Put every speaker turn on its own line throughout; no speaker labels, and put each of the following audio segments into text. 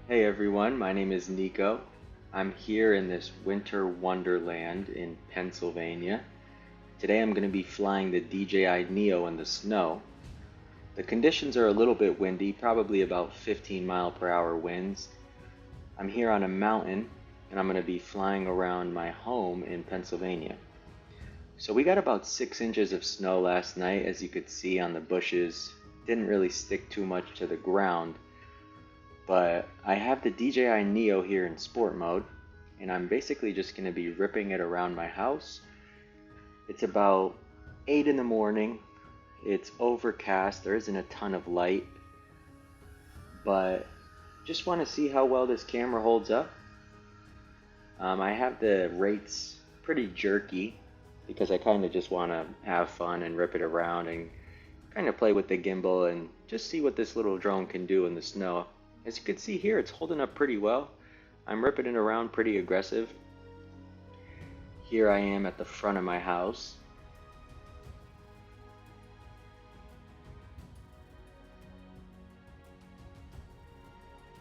Hey everyone, my name is Nico. I'm here in this winter wonderland in Pennsylvania. Today I'm going to be flying the DJI Neo in the snow. The conditions are a little bit windy, probably about 15 mile per hour winds. I'm here on a mountain and I'm going to be flying around my home in Pennsylvania. So we got about 6 inches of snow last night, as you could see on the bushes. Didn't really stick too much to the ground. But I have the DJI Neo here in sport mode, and I'm basically just going to be ripping it around my house. It's about 8 in the morning. It's overcast. There isn't a ton of light, but just want to see how well this camera holds up. I have the rates pretty jerky because I kind of just want to have fun and rip it around and kind of play with the gimbal and just see what this little drone can do in the snow. As you can see here, it's holding up pretty well. I'm ripping it around pretty aggressive. Here I am at the front of my house.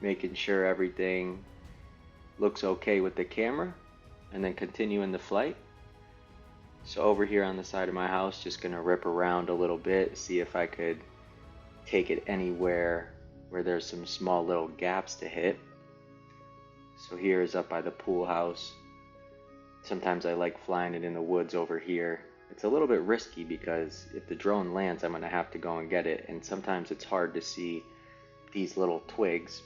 Making sure everything looks okay with the camera and then continuing the flight. So over here on the side of my house, just gonna rip around a little bit, see if I could take it anywhere where there's some small little gaps to hit. So here is up by the pool house. Sometimes I like flying it in the woods over here. It's a little bit risky because if the drone lands, I'm gonna have to go and get it, and sometimes it's hard to see these little twigs.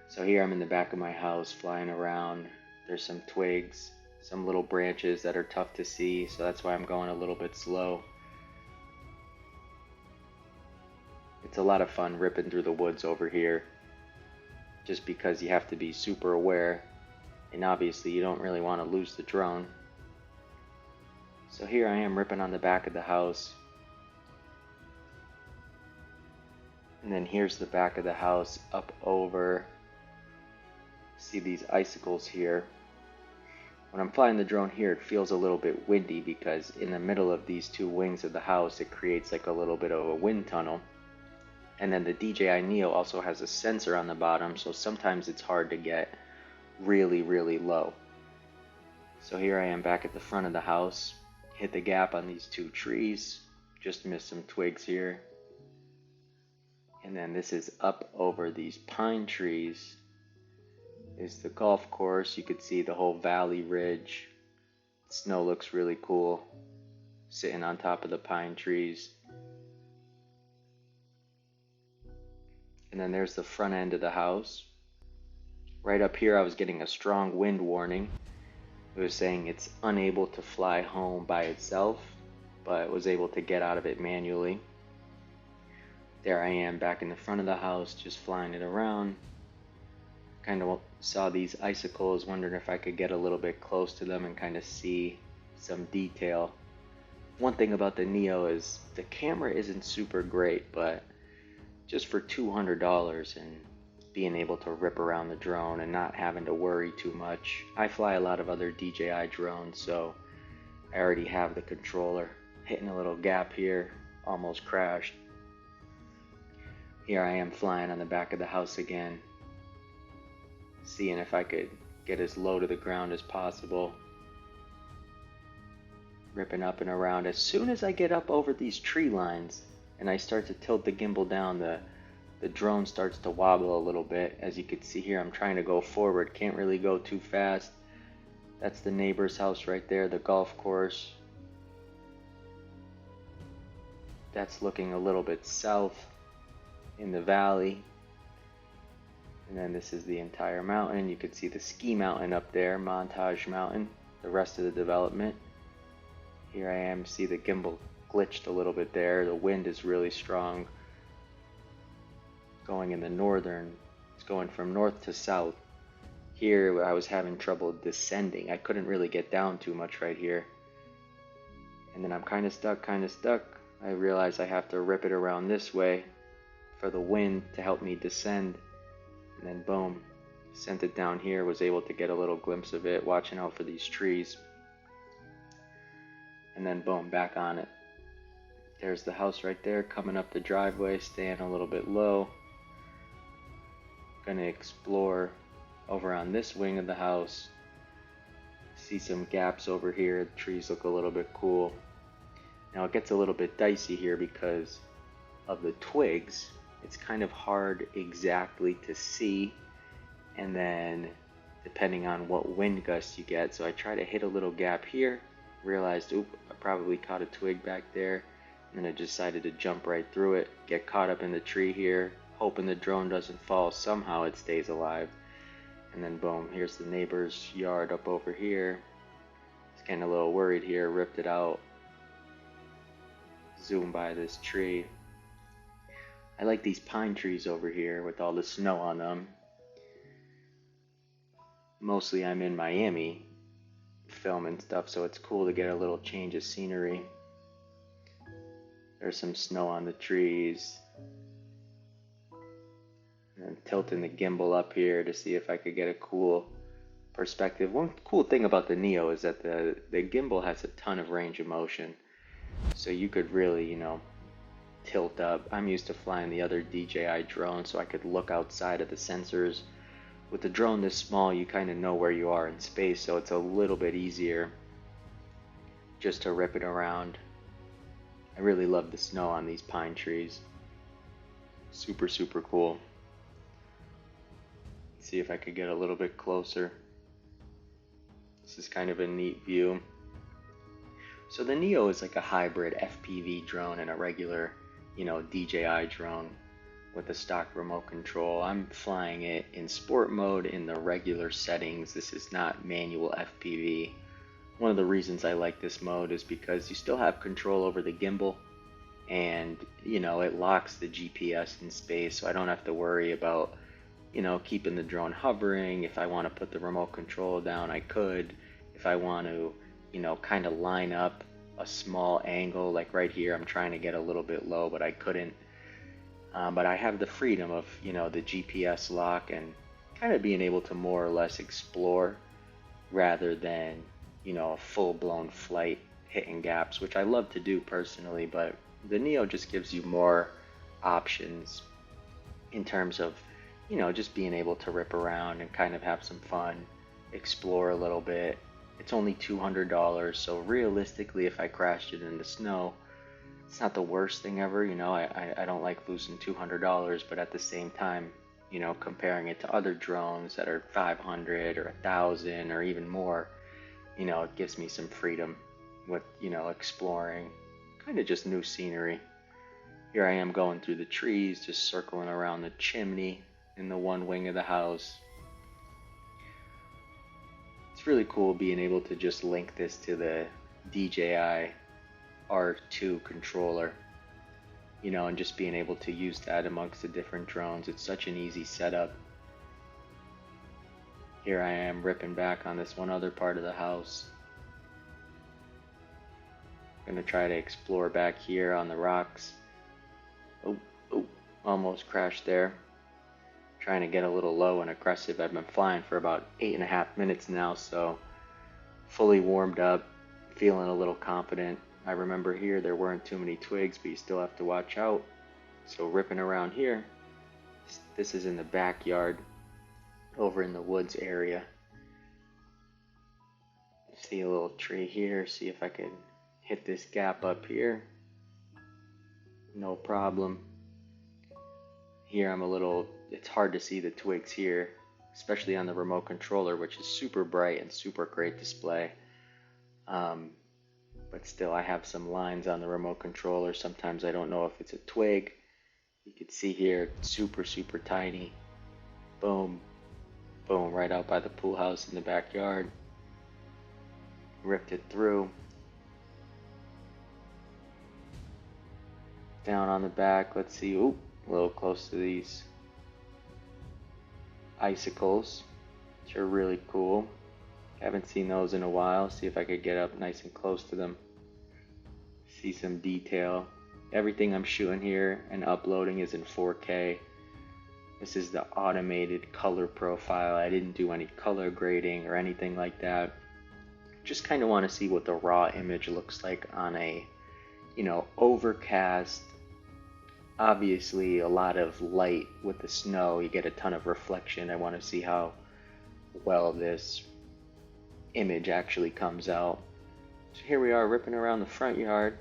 So here I'm in the back of my house flying around. There's some twigs, some little branches that are tough to see, so that's why I'm going a little bit slow. It's a lot of fun ripping through the woods over here, just because you have to be super aware, and obviously you don't really want to lose the drone. So here I am ripping on the back of the house, and then here's the back of the house up over. See these icicles here. When I'm flying the drone here, it feels a little bit windy because in the middle of these two wings of the house, it creates like a little bit of a wind tunnel. And then the DJI Neo also has a sensor on the bottom, so sometimes it's hard to get really, really low. So here I am back at the front of the house, hit the gap on these two trees, just missed some twigs here. And then this is up over these pine trees is the golf course. You could see the whole valley ridge. Snow looks really cool, sitting on top of the pine trees. And then there's the front end of the house. Right up here I was getting a strong wind warning. It was saying it's unable to fly home by itself, but was able to get out of it manually. There I am back in the front of the house, just flying it around. Kind of saw these icicles, wondering if I could get a little bit close to them and kind of see some detail. One thing about the Neo is the camera isn't super great, but just for $200 and being able to rip around the drone and not having to worry too much. I fly a lot of other DJI drones, so I already have the controller. Hitting a little gap here, almost crashed. Here I am flying on the back of the house again, seeing if I could get as low to the ground as possible. Ripping up and around. As soon as I get up over these tree lines and I start to tilt the gimbal down, the drone starts to wobble a little bit. As you can see here, I'm trying to go forward, can't really go too fast. That's the neighbor's house right there, the golf course. That's looking a little bit south in the valley. And then this is the entire mountain. You can see the ski mountain up there, Montage Mountain, the rest of the development. Here I am, see the gimbal glitched a little bit there. The wind is really strong. Going in the northern, it's going from north to south. Here I was having trouble descending. I couldn't really get down too much right here. And then I'm kind of stuck. I realize I have to rip it around this way for the wind to help me descend. And then boom, sent it down here, was able to get a little glimpse of it, watching out for these trees. And then boom, back on it. There's the house right there, coming up the driveway, staying a little bit low. Gonna explore over on this wing of the house. See some gaps over here. The trees look a little bit cool. Now it gets a little bit dicey here because of the twigs. It's kind of hard exactly to see, and then depending on what wind gust you get. So I try to hit a little gap here, realized, oop, I probably caught a twig back there, and then I decided to jump right through it, get caught up in the tree here, hoping the drone doesn't fall. Somehow it stays alive. And then boom, here's the neighbor's yard up over here. It's getting a little worried here, ripped it out. Zoom by this tree. I like these pine trees over here with all the snow on them. Mostly I'm in Miami filming stuff, so it's cool to get a little change of scenery. There's some snow on the trees. And I'm tilting the gimbal up here to see if I could get a cool perspective. One cool thing about the Neo is that the gimbal has a ton of range of motion. So you could really, tilt up. I'm used to flying the other DJI drone, so I could look outside of the sensors. With the drone this small, you kind of know where you are in space, so it's a little bit easier just to rip it around. I really love the snow on these pine trees. Super, super cool. See if I could get a little bit closer. This is kind of a neat view. So the Neo is like a hybrid FPV drone and a regular, DJI drone with a stock remote control. I'm flying it in sport mode in the regular settings. This is not manual FPV. One of the reasons I like this mode is because you still have control over the gimbal, and it locks the GPS in space, so I don't have to worry about keeping the drone hovering. If I want to put the remote control down, I could. If I want to kind of line up a small angle, like right here, I'm trying to get a little bit low, but I couldn't. But I have the freedom of, the GPS lock and kind of being able to more or less explore rather than, a full-blown flight hitting gaps, which I love to do personally, but the Neo just gives you more options in terms of, just being able to rip around and kind of have some fun, explore a little bit. It's only $200, so realistically, if I crashed it in the snow, it's not the worst thing ever. I don't like losing $200, but at the same time, comparing it to other drones that are $500 or $1,000 or even more, it gives me some freedom with, exploring, kind of just new scenery. Here I am going through the trees, just circling around the chimney in the one wing of the house. It's really cool being able to just link this to the DJI R2 controller, and just being able to use that amongst the different drones. It's such an easy setup. Here I am ripping back on this one other part of the house. I'm gonna try to explore back here on the rocks. Oh, almost crashed there. Trying to get a little low and aggressive. I've been flying for about 8.5 minutes now, so fully warmed up, feeling a little confident. I remember here there weren't too many twigs, but you still have to watch out. So ripping around here. This is in the backyard, over in the woods area. See a little tree here, see if I can hit this gap up here. No problem. Here it's hard to see the twigs here, especially on the remote controller, which is super bright and super great display. But still, I have some lines on the remote controller. Sometimes I don't know if it's a twig. You can see here, super, super tiny. Boom, boom, right out by the pool house in the backyard. Ripped it through. Down on the back, let's see, oop, a little close to these icicles, which are really cool. Haven't seen those in a while. See if I could get up nice and close to them. See some detail. Everything I'm shooting here and uploading is in 4K. This is the automated color profile. I didn't do any color grading or anything like that. Just kind of want to see what the raw image looks like on a, overcast, obviously a lot of light with the snow. You get a ton of reflection. I want to see how well this image actually comes out. So here we are ripping around the front yard.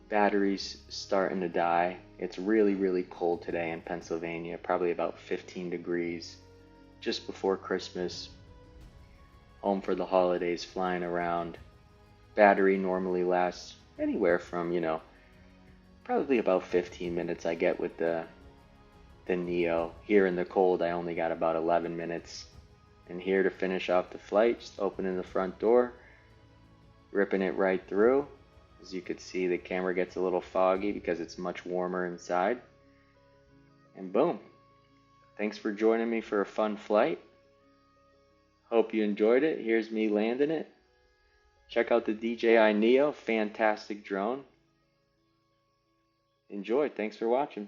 Batteries starting to die. It's really, really cold today in Pennsylvania, probably about 15 degrees just before Christmas. Home for the holidays, flying around. Battery normally lasts anywhere from, probably about 15 minutes I get with the Neo. Here in the cold, I only got about 11 minutes. And here to finish off the flight, just opening the front door, ripping it right through. As you can see, the camera gets a little foggy because it's much warmer inside. And boom. Thanks for joining me for a fun flight. Hope you enjoyed it. Here's me landing it. Check out the DJI Neo, fantastic drone. Enjoy. Thanks for watching.